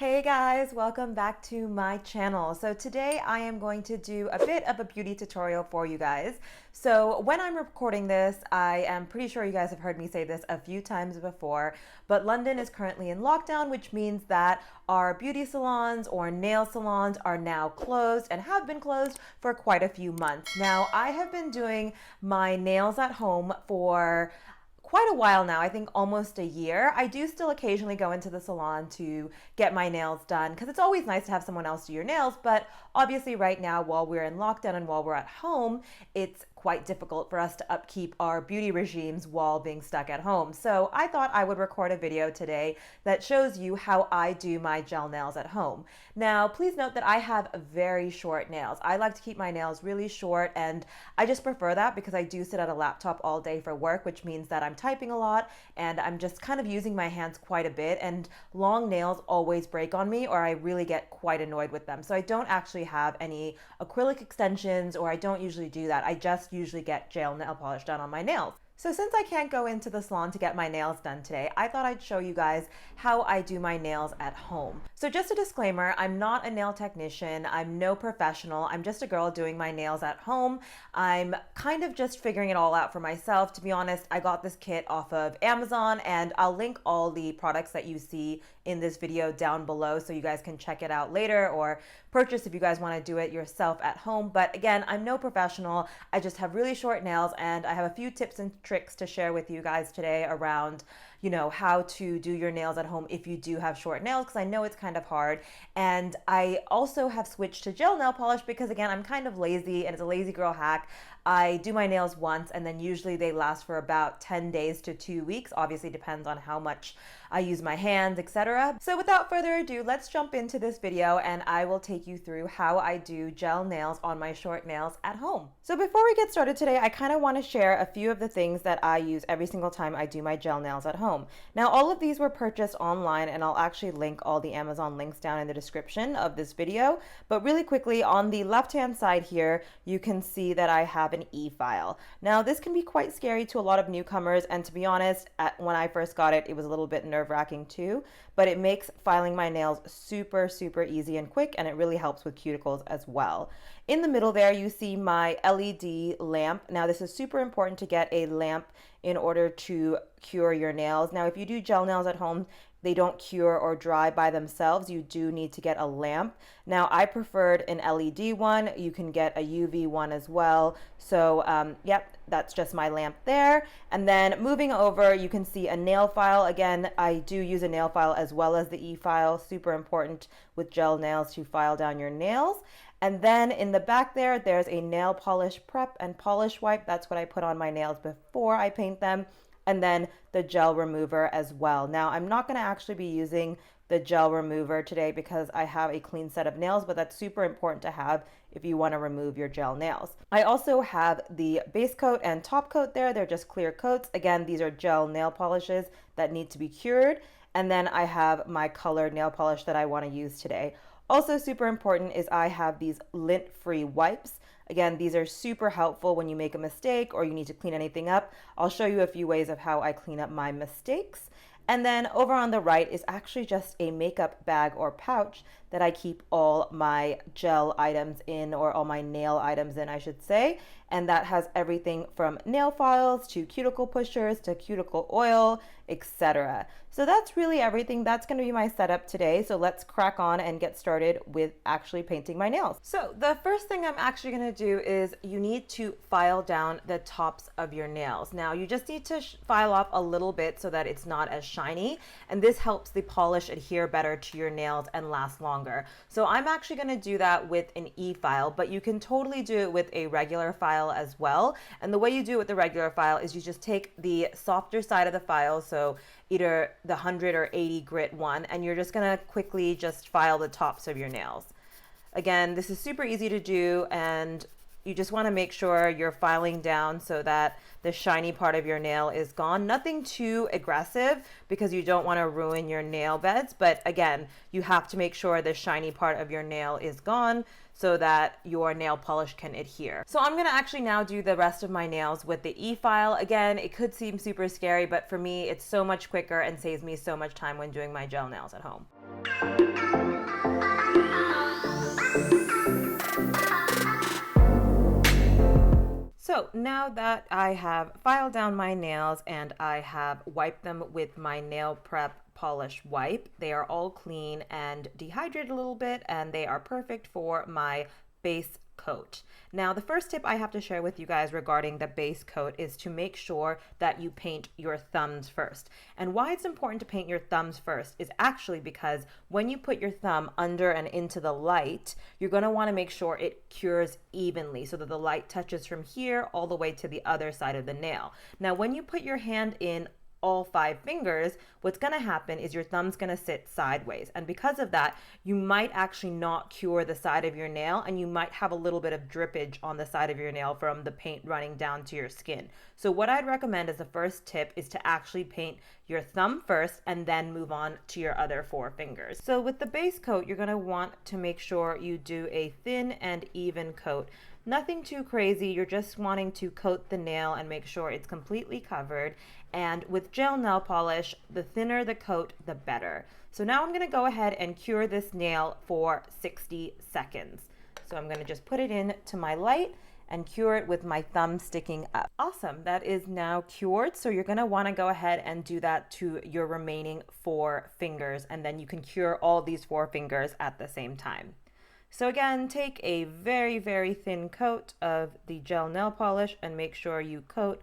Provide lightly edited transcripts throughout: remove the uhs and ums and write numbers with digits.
Hey guys, welcome back to my channel. So today I am going to do a bit of a beauty tutorial for you guys. So when I'm recording this, I am pretty sure you guys have heard me say this a few times before, but London is currently in lockdown, which means that our beauty salons or nail salons are now closed and have been closed for quite a few months. Now, I have been doing my nails at home for quite a while now, I think almost a year. I do still occasionally go into the salon to get my nails done because it's always nice to have someone else do your nails, but obviously right now while we're in lockdown and while we're at home, it's quite difficult for us to upkeep our beauty regimes while being stuck at home. So I thought I would record a video today that shows you how I do my gel nails at home. Now, please note that I have very short nails. I like to keep my nails really short, and I just prefer that because I do sit at a laptop all day for work, which means that I'm typing a lot and I'm just kind of using my hands quite a bit, and long nails always break on me or I really get quite annoyed with them. So I don't actually have any acrylic extensions, or I don't usually do that. I just usually get gel nail polish done on my nails. So since I can't go into the salon to get my nails done today, I thought I'd show you guys how I do my nails at home. So just a disclaimer, I'm not a nail technician, I'm no professional, I'm just a girl doing my nails at home. I'm kind of just figuring it all out for myself. To be honest, I got this kit off of Amazon, and I'll link all the products that you see in this video down below so you guys can check it out later or purchase if you guys want to do it yourself at home. But again, I'm no professional. I just have really short nails, and I have a few tips and tricks to share with you guys today around, how to do your nails at home if you do have short nails, because I know it's kind of hard. And I also have switched to gel nail polish because, again, I'm kind of lazy and it's a lazy girl hack. I do my nails once and then usually they last for about 10 days to 2 weeks. Obviously depends on how much I use my hands, etc. So without further ado, let's jump into this video and I will take you through how I do gel nails on my short nails at home. So before we get started today, I kind of want to share a few of the things that I use every single time I do my gel nails at home. Now, all of these were purchased online, and I'll actually link all the Amazon links down in the description of this video. But really quickly, on the left-hand side here, you can see that I have an e-file. Now, this can be quite scary to a lot of newcomers, and to be honest, when I first got it, it was a little bit nerve-wracking too, but it makes filing my nails super, super easy and quick, and it really helps with cuticles as well. In the middle there, you see my LED lamp. Now, this is super important to get a lamp in order to cure your nails. Now, if you do gel nails at home, they don't cure or dry by themselves. You do need to get a lamp. Now, I preferred an LED one. You can get a UV one as well. So, yep, that's just my lamp there. And then moving over, you can see a nail file. Again, I do use a nail file as well as the e-file. Super important with gel nails to file down your nails. And then in the back there, there's a nail polish prep and polish wipe. That's what I put on my nails before I paint them. And then the gel remover as well. Now, I'm not going to actually be using the gel remover today because I have a clean set of nails, but that's super important to have if you want to remove your gel nails. I also have the base coat and top coat there. They're just clear coats. Again, these are gel nail polishes that need to be cured. And then I have my colored nail polish that I want to use today. Also super important is I have these lint-free wipes. Again, these are super helpful when you make a mistake or you need to clean anything up. I'll show you a few ways of how I clean up my mistakes. And then over on the right is actually just a makeup bag or pouch that I keep all my gel items in, or all my nail items in, I should say. And that has everything from nail files to cuticle pushers to cuticle oil, etc. So that's really everything. That's going to be my setup today. So let's crack on and get started with actually painting my nails. So the first thing I'm actually going to do is you need to file down the tops of your nails. Now, you just need to file off a little bit so that it's not as shiny, and this helps the polish adhere better to your nails and last longer. So I'm actually going to do that with an e-file, but you can totally do it with a regular file as well. And the way you do it with the regular file is you just take the softer side of the file, so either the 100 or 80 grit one, and you're just going to quickly just file the tops of your nails. Again, this is super easy to do, and you just want to make sure you're filing down so that the shiny part of your nail is gone. Nothing too aggressive because you don't want to ruin your nail beds. But again, you have to make sure the shiny part of your nail is gone so that your nail polish can adhere. So I'm going to actually now do the rest of my nails with the e-file. Again, it could seem super scary, but for me, it's so much quicker and saves me so much time when doing my gel nails at home. So now that I have filed down my nails and I have wiped them with my nail prep polish wipe, they are all clean and dehydrated a little bit, and they are perfect for my base coat. Now, the first tip I have to share with you guys regarding the base coat is to make sure that you paint your thumbs first. And why it's important to paint your thumbs first is actually because when you put your thumb under and into the light, you're going to want to make sure it cures evenly so that the light touches from here all the way to the other side of the nail. Now, when you put your hand in all 5 fingers, what's going to happen is your thumb's going to sit sideways. And because of that, you might actually not cure the side of your nail, and you might have a little bit of drippage on the side of your nail from the paint running down to your skin. So what I'd recommend as the first tip is to actually paint your thumb first and then move on to your other 4 fingers. So with the base coat, you're going to want to make sure you do a thin and even coat. Nothing too crazy, you're just wanting to coat the nail and make sure it's completely covered. And with gel nail polish, the thinner the coat, the better. So now I'm going to go ahead and cure this nail for 60 seconds. So I'm going to just put it into my light and cure it with my thumb sticking up. Awesome, that is now cured. So you're going to want to go ahead and do that to your remaining 4 fingers, and then you can cure all these 4 fingers at the same time. So again, take a very, very thin coat of the gel nail polish and make sure you coat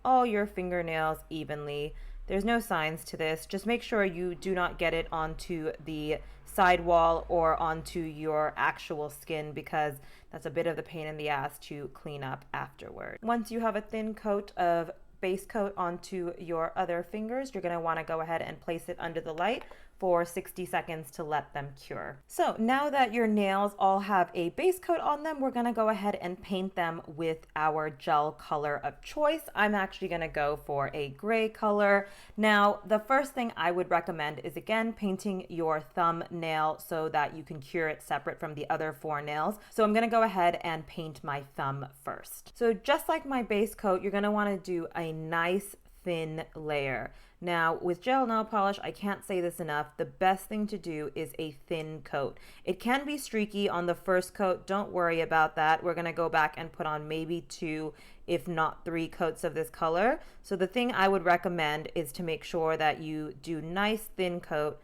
all your fingernails evenly. There's no signs to this. Just make sure you do not get it onto the sidewall or onto your actual skin, because that's a bit of the pain in the ass to clean up afterward. Once you have a thin coat of base coat onto your other fingers, you're going to want to go ahead and place it under the light for 60 seconds to let them cure. So now that your nails all have a base coat on them, we're going to go ahead and paint them with our gel color of choice. I'm actually going to go for a gray color. Now, the first thing I would recommend is, again, painting your thumb nail so that you can cure it separate from the other 4 nails. So I'm going to go ahead and paint my thumb first. So just like my base coat, you're going to want to do a nice thin layer. Now, with gel nail polish, I can't say this enough, the best thing to do is a thin coat. It can be streaky on the first coat, don't worry about that. We're gonna go back and put on maybe 2, if not 3 coats of this color. So the thing I would recommend is to make sure that you do nice thin coat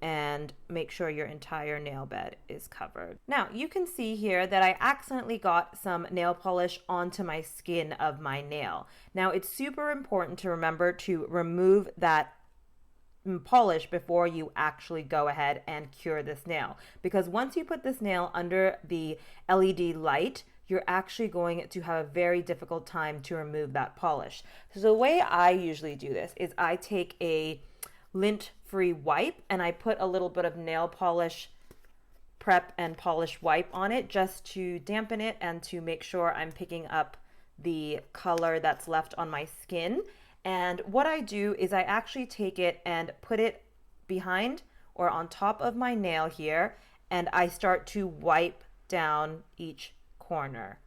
and make sure your entire nail bed is covered. Now, you can see here that I accidentally got some nail polish onto my skin of my nail. Now, it's super important to remember to remove that polish before you actually go ahead and cure this nail, because once you put this nail under the LED light, you're actually going to have a very difficult time to remove that polish. So the way I usually do this is I take a lint-free wipe and I put a little bit of nail polish prep and polish wipe on it just to dampen it and to make sure I'm picking up the color that's left on my skin. And what I do is I actually take it and put it behind or on top of my nail here, and I start to wipe down each corner.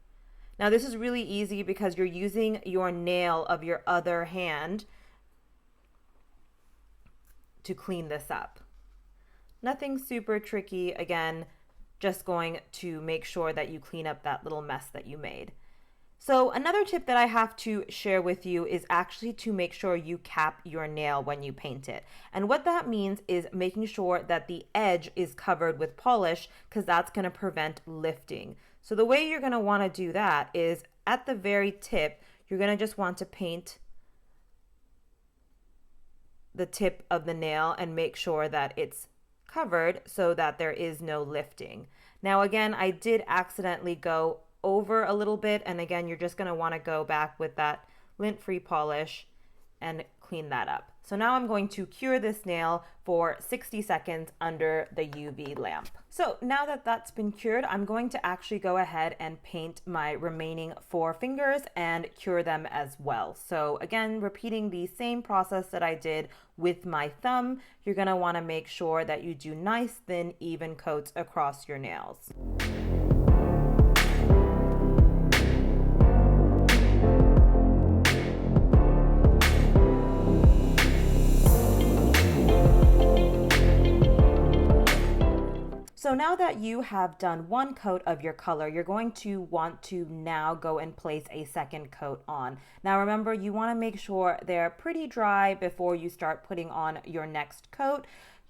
Now, this is really easy because you're using your nail of your other hand to clean this up. Nothing super tricky, again, just going to make sure that you clean up that little mess that you made. So another tip that I have to share with you is actually to make sure you cap your nail when you paint it. And what that means is making sure that the edge is covered with polish, because that's going to prevent lifting. So the way you're going to want to do that is at the very tip, you're going to just want to paint the tip of the nail and make sure that it's covered so that there is no lifting. Now, again, I did accidentally go over a little bit, and again, you're just going to want to go back with that lint-free polish and clean that up. So now I'm going to cure this nail for 60 seconds under the UV lamp. So now that that's been cured, I'm going to actually go ahead and paint my remaining 4 fingers and cure them as well. So again, repeating the same process that I did with my thumb, you're going to want to make sure that you do nice, thin, even coats across your nails. So now that you have done one coat of your color, you're going to want to now go and place a second coat on. Now remember, you want to make sure they're pretty dry before you start putting on your next coat.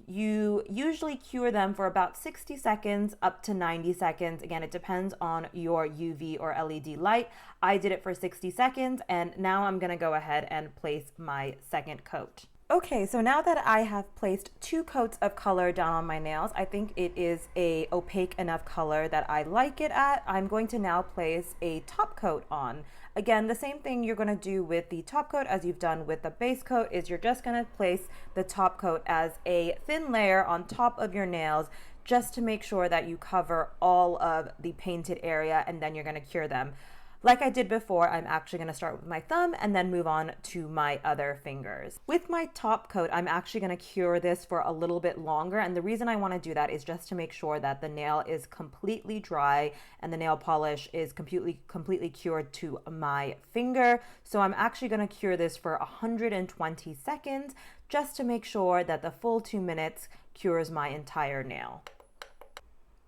You usually cure them for about 60 seconds up to 90 seconds. Again, it depends on your UV or LED light. I did it for 60 seconds, and now I'm gonna go ahead and place my second coat. Okay, so now that I have placed 2 coats of color down on my nails, I think it is a opaque enough color that I like it at. I'm going to now place a top coat on. Again, the same thing you're gonna do with the top coat as you've done with the base coat is you're just gonna place the top coat as a thin layer on top of your nails just to make sure that you cover all of the painted area, and then you're gonna cure them. Like I did before, I'm actually going to start with my thumb and then move on to my other fingers. With my top coat, I'm actually going to cure this for a little bit longer, and the reason I want to do that is just to make sure that the nail is completely dry and the nail polish is completely cured to my finger. So I'm actually going to cure this for 120 seconds just to make sure that the full 2 minutes cures my entire nail.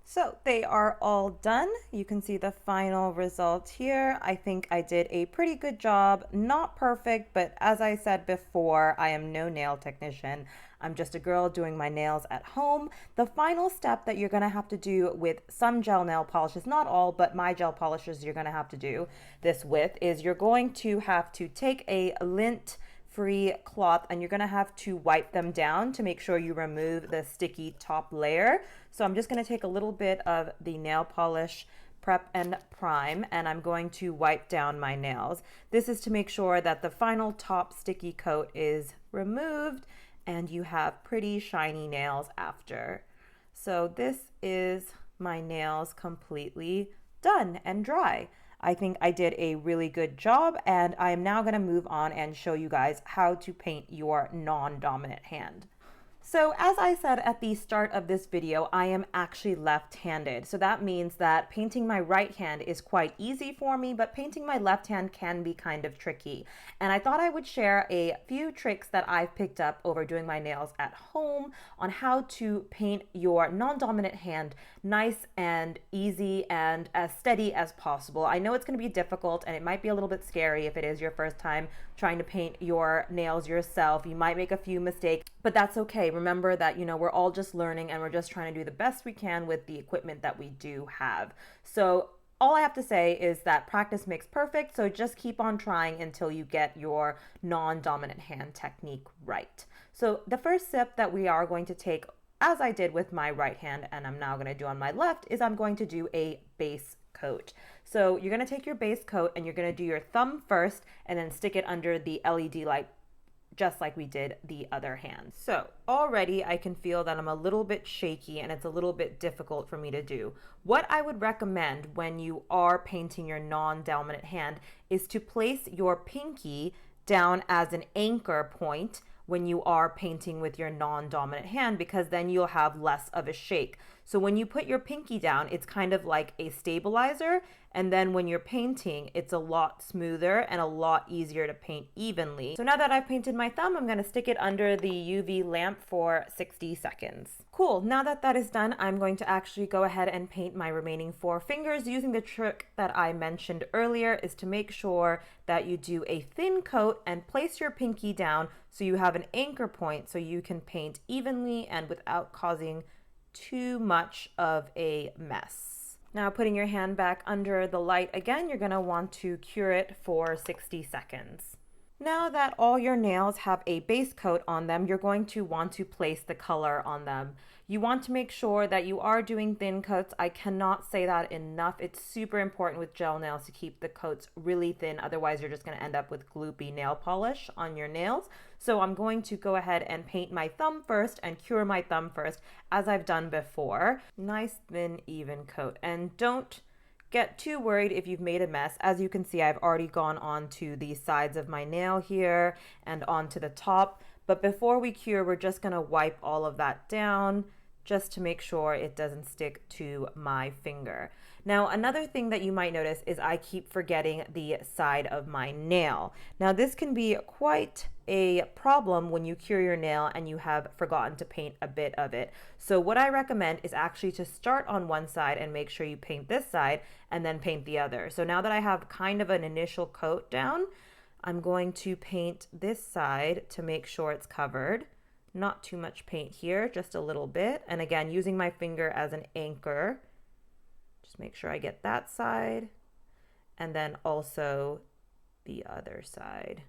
So they are all done. You can see the final result here. I think I did a pretty good job. Not perfect, but as I said before, I am no nail technician. I'm just a girl doing my nails at home. The final step that you're gonna have to do with some gel nail polishes, not all, but my gel polishes you're gonna have to do this with, is you're going to have to take a lint-free cloth and you're gonna have to wipe them down to make sure you remove the sticky top layer. So I'm just gonna take a little bit of the nail polish prep and prime, and I'm going to wipe down my nails. This is to make sure that the final top sticky coat is removed and you have pretty shiny nails after. So this is my nails completely done and dry. I think I did a really good job, and I am now going to move on and show you guys how to paint your non-dominant hand. So as I said at the start of this video, I am actually left-handed. So that means that painting my right hand is quite easy for me, but painting my left hand can be kind of tricky. And I thought I would share a few tricks that I've picked up over doing my nails at home on how to paint your non-dominant hand nice and easy and as steady as possible. I know it's going to be difficult and it might be a little bit scary if it is your first time trying to paint your nails yourself. You might make a few mistakes, but that's okay. Remember that, we're all just learning and we're just trying to do the best we can with the equipment that we do have. So all I have to say is that practice makes perfect. So just keep on trying until you get your non-dominant hand technique right. So the first step that we are going to take, as I did with my right hand and I'm now going to do on my left, is I'm going to do a base coat. So you're going to take your base coat and you're going to do your thumb first and then stick it under the LED light, just like we did the other hand. So already I can feel that I'm a little bit shaky and it's a little bit difficult for me to do. What I would recommend when you are painting your non-dominant hand is to place your pinky down as an anchor point when you are painting with your non-dominant hand, because then you'll have less of a shake. So when you put your pinky down, it's kind of like a stabilizer, and then when you're painting, it's a lot smoother and a lot easier to paint evenly. So now that I've painted my thumb, I'm gonna stick it under the UV lamp for 60 seconds. Cool, now that that is done, I'm going to actually go ahead and paint my remaining 4 fingers using the trick that I mentioned earlier, is to make sure that you do a thin coat and place your pinky down so you have an anchor point so you can paint evenly and without causing too much of a mess. Now putting your hand back under the light again, you're gonna want to cure it for 60 seconds. Now that all your nails have a base coat on them, you're going to want to place the color on them. You want to make sure that you are doing thin coats. I cannot say that enough. It's super important with gel nails to keep the coats really thin. Otherwise, you're just going to end up with gloopy nail polish on your nails. So I'm going to go ahead and paint my thumb first and cure my thumb first, as I've done before. Nice, thin, even coat. And don't get too worried if you've made a mess. As you can see, I've already gone on to the sides of my nail here and onto the top. But before we cure, we're just gonna wipe all of that down just to make sure it doesn't stick to my finger. Now, another thing that you might notice is I keep forgetting the side of my nail. Now, this can be quite a problem when you cure your nail and you have forgotten to paint a bit of it. So what I recommend is actually to start on one side and make sure you paint this side and then paint the other. So now that I have kind of an initial coat down, I'm going to paint this side to make sure it's covered. Not too much paint here, just a little bit. And again, using my finger as an anchor. Just make sure I get that side and then also the other side.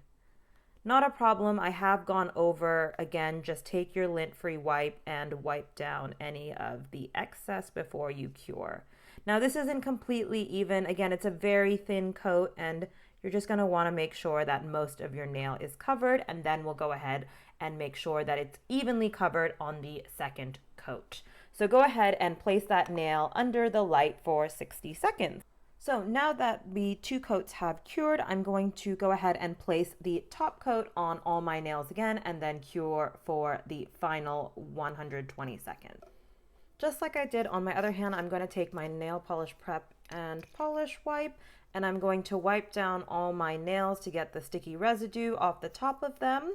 Not a problem. I have gone over. Again, just take your lint-free wipe and wipe down any of the excess before you cure. Now, this isn't completely even. Again, it's a very thin coat, and you're just going to want to make sure that most of your nail is covered, and then we'll go ahead and make sure that it's evenly covered on the second coat. So go ahead and place that nail under the light for 60 seconds. So now that the two coats have cured, I'm going to go ahead and place the top coat on all my nails again and then cure for the final 120 seconds. Just like I did on my other hand, I'm going to take my nail polish prep and polish wipe, and I'm going to wipe down all my nails to get the sticky residue off the top of them.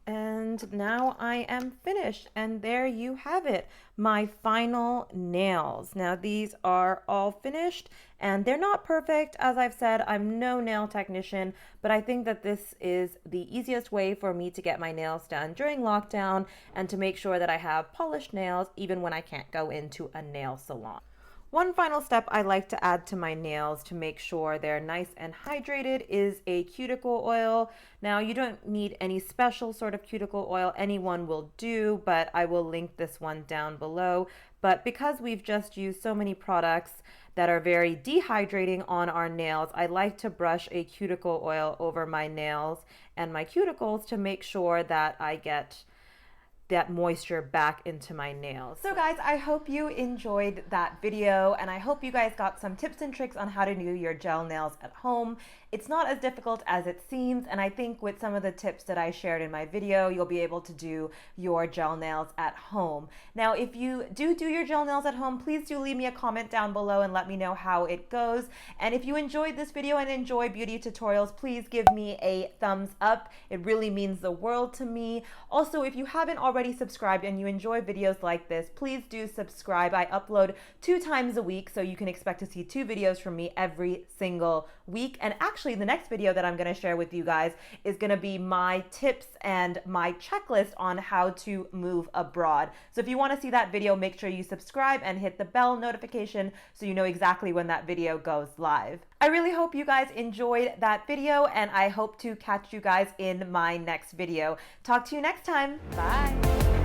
And now I am finished, and there you have it, my final nails. Now these are all finished and they're not perfect. As I've said, I'm no nail technician, but I think that this is the easiest way for me to get my nails done during lockdown and to make sure that I have polished nails even when I can't go into a nail salon. One final step I like to add to my nails to make sure they're nice and hydrated is a cuticle oil. Now, you don't need any special sort of cuticle oil. Anyone will do, but I will link this one down below. But because we've just used so many products that are very dehydrating on our nails, I like to brush a cuticle oil over my nails and my cuticles to make sure that I get that moisture back into my nails. So guys, I hope you enjoyed that video, and I hope you guys got some tips and tricks on how to do your gel nails at home. It's not as difficult as it seems, and I think with some of the tips that I shared in my video, you'll be able to do your gel nails at home. Now, if you do your gel nails at home, please do leave me a comment down below and let me know how it goes. And if you enjoyed this video and enjoy beauty tutorials, please give me a thumbs up. It really means the world to me. Also, if you haven't already subscribed and you enjoy videos like this, please do subscribe. I upload 2 times a week, so you can expect to see 2 videos from me every single week. And actually, the next video that I'm going to share with you guys is going to be my tips and my checklist on how to move abroad. So if you want to see that video, make sure you subscribe and hit the bell notification so you know exactly when that video goes live. I really hope you guys enjoyed that video, and I hope to catch you guys in my next video. Talk to you next time. Bye.